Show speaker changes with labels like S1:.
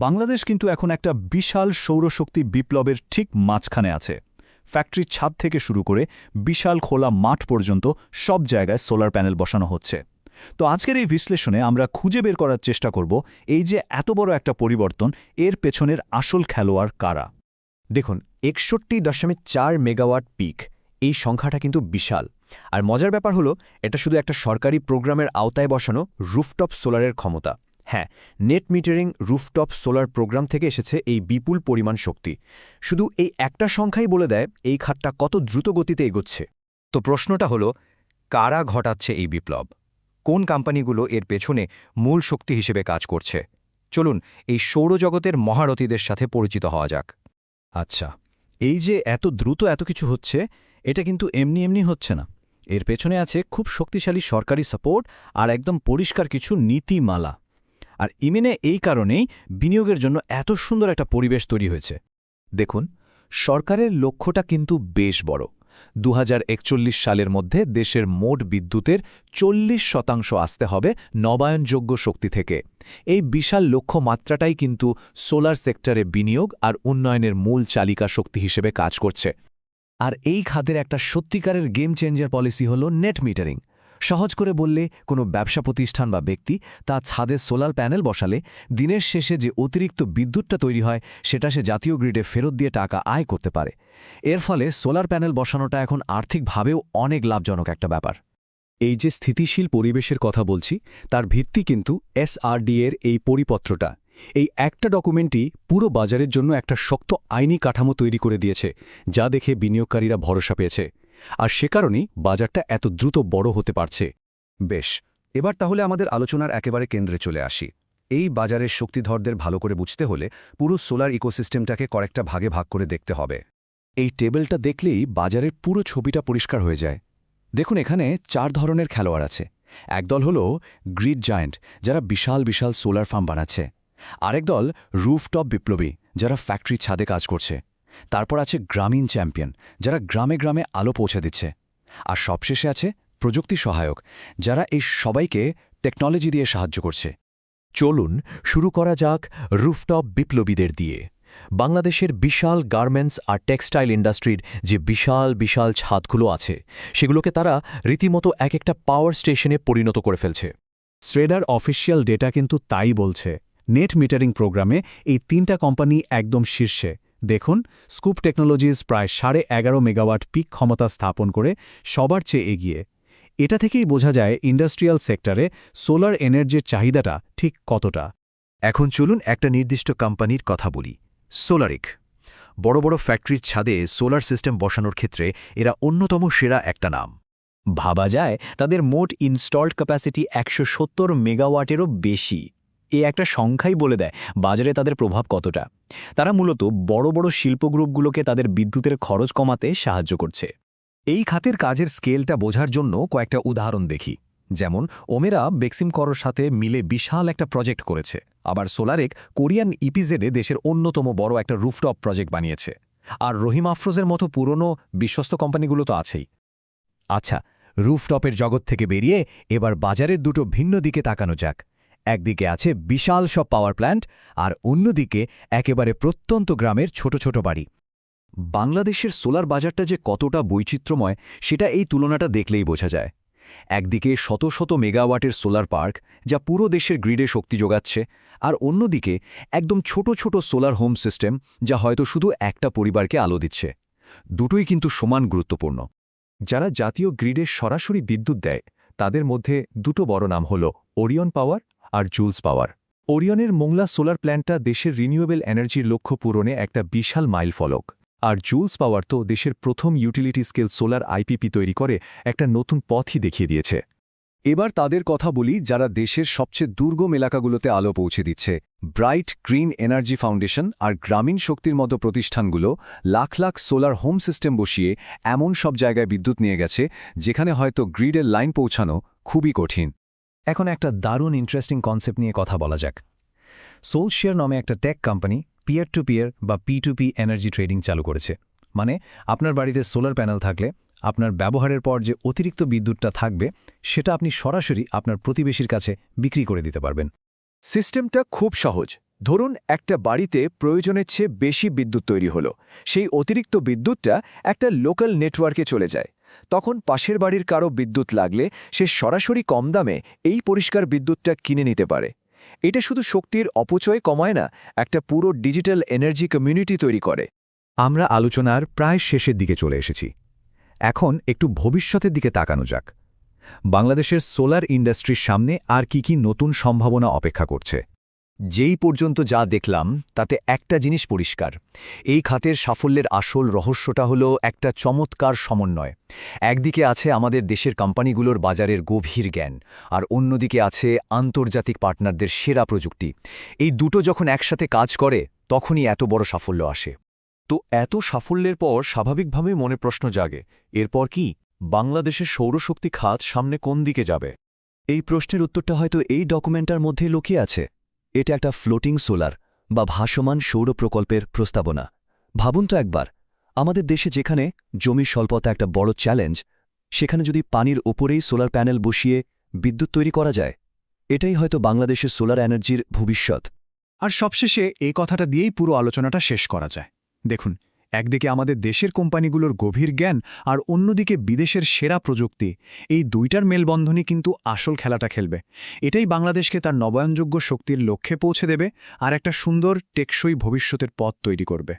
S1: বাংলাদেশ কিন্তু এখন একটা বিশাল সৌরশক্তি বিপ্লবের ঠিক মাঝখানে আছে। ফ্যাক্টরির ছাদ থেকে শুরু করে বিশাল খোলা মাঠ পর্যন্ত সব জায়গায় সোলার প্যানেল বসানো হচ্ছে। তো আজকের এই বিশ্লেষণে আমরা খুঁজে বের করার চেষ্টা করব এই যে এত বড় একটা পরিবর্তন, এর পেছনের আসল খেলোয়াড় কারা।
S2: দেখুন 61.4 মেগাওয়াট পিক, এই সংখ্যাটা কিন্তু বিশাল। আর মজার ব্যাপার হলো এটা শুধু একটা সরকারি প্রোগ্রামের আওতায় বসানো রুফটপ সোলারের ক্ষমতা। হ্যাঁ, net metering rooftop solar programme থেকে এসেছে এই বিপুল পরিমাণ শক্তি। শুধু এই একটা সংখ্যাই বলে দেয় এই খাতটা কত দ্রুত গতিতে এগোচ্ছে। তো প্রশ্নটা হলো, কারা ঘটাচ্ছে এই বিপ্লব? কোন কোম্পানিগুলো এর পেছনে মূল শক্তি হিসেবে কাজ করছে? চলুন এই সৌরজগতের মহারথীদের সাথে পরিচিত হওয়া যাক।
S1: আচ্ছা, এই যে এত দ্রুত এত কিছু হচ্ছে, এটা কিন্তু এমনি এমনি হচ্ছে না। এর পেছনে আছে খুব শক্তিশালী সরকারি সাপোর্ট আর একদম পরিষ্কার কিছু নীতিমালা। আর ইমেনে এই কারণেই বিনিয়োগের জন্য এত সুন্দর একটা পরিবেশ তৈরি হয়েছে। দেখুন, সরকারের লক্ষ্যটা কিন্তু বেশ বড়। 2041 সালের মধ্যে দেশের মোট বিদ্যুতের 40% আসতে হবে নবায়নযোগ্য শক্তি থেকে। এই বিশাল লক্ষ্যমাত্রাটাই কিন্তু সোলার সেক্টরে বিনিয়োগ আর উন্নয়নের মূল চালিকা শক্তি হিসেবে কাজ করছে। আর এই খাতের একটা সত্যিকারের গেম চেঞ্জার পলিসি হল নেট মিটারিং। সহজ করে বললে, কোনো ব্যবসা প্রতিষ্ঠান বা ব্যক্তি তার ছাদে সোলার প্যানেল বসালে দিনের শেষে যে অতিরিক্ত বিদ্যুৎটা তৈরি হয় সেটা সে জাতীয় গ্রিডে ফেরত দিয়ে টাকা আয় করতে পারে। এর ফলে সোলার প্যানেল বসানোটা এখন আর্থিকভাবেও অনেক লাভজনক একটা ব্যাপার।
S3: এই যে স্থিতিশীল পরিবেশের কথা বলছি, তার ভিত্তি কিন্তু SRD এর এই পরিপত্রটা। এই একটা ডকুমেন্টই পুরো বাজারের জন্য একটা শক্ত আইনি কাঠামো তৈরি করে দিয়েছে, যা দেখে বিনিয়োগকারীরা ভরসা পেয়েছে। আর সে কারণেই বাজারটা এত দ্রুত বড় হতে পারছে।
S4: বেশ, এবার তাহলে আমাদের আলোচনার একেবারে কেন্দ্রে চলে আসি। এই বাজারের শক্তিধরদের ভালো করে বুঝতে হলে পুরো সোলার ইকোসিস্টেমটাকে কয়েকটা ভাগে ভাগ করে দেখতে হবে।
S3: এই টেবিলটা দেখলেই বাজারের পুরো ছবিটা পরিষ্কার হয়ে যায়। দেখুন, এখানে 4 ধরনের খেলোয়াড় আছে। একদল হল গ্রিড জায়ান্ট, যারা বিশাল বিশাল সোলার ফার্ম বানাচ্ছে। আরেক দল রুফটপ বিপ্লবী, যারা ফ্যাক্টরি ছাদে কাজ করছে। তারপর আছে গ্রামীণ চ্যাম্পিয়ন, যারা গ্রামে গ্রামে আলো পৌঁছে দিচ্ছে। আর সবশেষে আছে প্রযুক্তি সহায়ক, যারা এই সবাইকে টেকনোলজি দিয়ে সাহায্য করছে। চলুন শুরু করা যাক রুফটপ বিপ্লবীদের দিয়ে। বাংলাদেশের বিশাল গার্মেন্টস আর টেক্সটাইল ইন্ডাস্ট্রির যে বিশাল বিশাল ছাদগুলো আছে, সেগুলোকে তারা রীতিমতো এক একটা পাওয়ার স্টেশনে পরিণত করে ফেলছে।
S1: শ্রেডার অফিসিয়াল ডেটা কিন্তু তাই বলছে। নেট মিটারিং প্রোগ্রামে এই 3টা কোম্পানি একদম শীর্ষে। দেখুন, স্কুপ টেকনোলজিস প্রায় 11.5 মেগাওয়াট পিক ক্ষমতা স্থাপন করে সবার চেয়ে এগিয়ে। এটা থেকেই বোঝা যায় ইন্ডাস্ট্রিয়াল সেক্টরে সোলার এনার্জির চাহিদাটা ঠিক কতটা।
S2: এখন চলুন একটা নির্দিষ্ট কোম্পানির কথা বলি, সোলারিক। বড় বড় ফ্যাক্টরির ছাদে সোলার সিস্টেম বসানোর ক্ষেত্রে এরা অন্যতম সেরা একটা নাম।
S5: ভাবা যায় তাদের মোট ইনস্টলড ক্যাপাসিটি 170 মেগাওয়াটেরও বেশি। এই একটা সংখ্যাই বলে দেয় বাজারে তাদের প্রভাব কতটা। তারা মূলত বড় বড় শিল্পগ্রুপগুলোকে তাদের বিদ্যুতের খরচ কমাতে সাহায্য করছে।
S2: এই খাতের কাজের স্কেলটা বোঝার জন্য কয়েকটা উদাহরণ দেখি। যেমন ওমেরা বেক্সিমকোরের সাথে মিলে বিশাল একটা প্রজেক্ট করেছে। আবার সোলারেক কোরিয়ান ইপিজেডে দেশের অন্যতম বড় একটা রুফটপ প্রজেক্ট বানিয়েছে। আর রহিম আফরোজের মতো পুরনো বিশ্বস্ত কোম্পানিগুলো তো আছেই। আচ্ছা, রুফটপের জগৎ থেকে বেরিয়ে এবার বাজারের দুটো ভিন্ন দিকে তাকানো যাক। একদিকে আছে বিশাল সব পাওয়ার প্ল্যান্ট, আর অন্যদিকে একেবারে প্রত্যন্ত গ্রামের ছোট ছোট বাড়ি।
S3: বাংলাদেশের সোলার বাজারটা যে কতটা বৈচিত্র্যময়, সেটা এই তুলনাটা দেখলেই বোঝা যায়। একদিকে শত শত মেগাওয়াটের সোলার পার্ক, যা পুরো দেশের গ্রিডে শক্তি যোগাচ্ছে, আর অন্যদিকে একদম ছোট ছোট সোলার হোম সিস্টেম, যা হয়তো শুধু একটা পরিবারকে আলো দিচ্ছে। দুটোই কিন্তু সমান গুরুত্বপূর্ণ। যারা জাতীয় গ্রিডে সরাসরি বিদ্যুৎ দেয়, তাদের মধ্যে দুটো বড় নাম হল ওরিয়ন পাওয়ার আর জুলস পাওয়ার। ওরিয়নের মোংলা সোলার প্ল্যান্টটা দেশের রিনিউয়েবল এনার্জির লক্ষ্য পূরণে একটা বিশাল মাইলফলক। আর জুলস পাওয়ার তো দেশের প্রথম ইউটিলিটি স্কেল সোলার আইপিপি তৈরি করে একটা নতুন পথই দেখিয়ে দিয়েছে। এবার তাদের কথা বলি, যারা দেশের সবচেয়ে দুর্গম এলাকাগুলোতে আলো পৌঁছে দিচ্ছে। ব্রাইট গ্রিন এনার্জি ফাউন্ডেশন আর গ্রামীণ শক্তির মতো প্রতিষ্ঠানগুলো lakh lakh solar home system বসিয়ে এমন সব জায়গায় বিদ্যুৎ নিয়ে গেছে, যেখানে হয়তো গ্রিডের লাইন পৌঁছানো খুবই কঠিন।
S2: এখন একটা দারুণ ইন্টারেস্টিং কনসেপ্ট নিয়ে কথা বলা যাক। সোলশেয়ার নামে একটা tech company peer to peer বা P2P এনার্জি ট্রেডিং চালু করেছে। মানে আপনার বাড়িতে সোলার প্যানেল থাকলে আপনার ব্যবহারের পর যে অতিরিক্ত বিদ্যুৎটা থাকবে, সেটা আপনি সরাসরি আপনার প্রতিবেশীর কাছে বিক্রি করে দিতে পারবেন।
S3: সিস্টেমটা খুব সহজ।
S2: ধরুন একটা বাড়িতে প্রয়োজনের চেয়ে বেশি বিদ্যুৎ তৈরি হলো, সেই অতিরিক্ত বিদ্যুৎটা একটা লোকাল নেটওয়ার্কে চলে যায়। তখন পাশের বাড়ির কারো বিদ্যুৎ লাগলে সে সরাসরি কম দামে এই পরিষ্কার বিদ্যুৎটা কিনে নিতে পারে। এটা শুধু শক্তির অপচয় কমায় না, একটা পুরো ডিজিটাল এনার্জি কমিউনিটি তৈরি করে।
S4: আমরা আলোচনার প্রায় শেষের দিকে চলে এসেছি। এখন একটু ভবিষ্যতের দিকে তাকানো যাক। বাংলাদেশের সোলার ইন্ডাস্ট্রির সামনে আর কি নতুন সম্ভাবনা অপেক্ষা করছে?
S2: যেই পর্যন্ত যা দেখলাম তাতে একটা জিনিস পরিষ্কার, এই খাতের সাফল্যের আসল রহস্যটা হলো একটা চমৎকার সমন্বয়। একদিকে আছে আমাদের দেশের কোম্পানিগুলোর বাজারের গভীর জ্ঞান, আর অন্যদিকে আছে আন্তর্জাতিক পার্টনারদের সেরা প্রযুক্তি। এই দুটো যখন একসাথে কাজ করে তখনই এত বড় সাফল্য আসে।
S3: তো এত সাফল্যের পর স্বাভাবিকভাবেই মনে প্রশ্ন জাগে, এরপর কি বাংলাদেশের সৌরশক্তি খাত সামনে কোন দিকে যাবে?
S2: এই প্রশ্নের উত্তরটা হয়তো এই ডকুমেন্টার মধ্যে লুকিয়ে আছে। এটা একটা ফ্লোটিং সোলার বা ভাসমান সৌর প্রকল্পের প্রস্তাবনা। ভাবুন তো একবার, আমাদের দেশে যেখানে জমির স্বল্পতা একটা বড় চ্যালেঞ্জ, সেখানে যদি পানির ওপরেই সোলার প্যানেল বসিয়ে বিদ্যুৎ তৈরি করা যায়, এটাই হয়তো বাংলাদেশের সোলার এনার্জির ভবিষ্যৎ।
S5: আর সবশেষে এই কথাটা দিয়েই পুরো আলোচনাটা শেষ করা যায়। দেখুন, একদিকে আমাদের দেশের কোম্পানিগুলোর গভীর জ্ঞান আর অন্যদিকে বিদেশের সেরা প্রযুক্তি, এই দুইটার মেলবন্ধনই কিন্তু আসল খেলাটা খেলবে। এটাই বাংলাদেশকে তার নবায়নযোগ্য শক্তির লক্ষ্যে পৌঁছে দেবে আর একটা সুন্দর টেকসই ভবিষ্যতের পথ তৈরি করবে।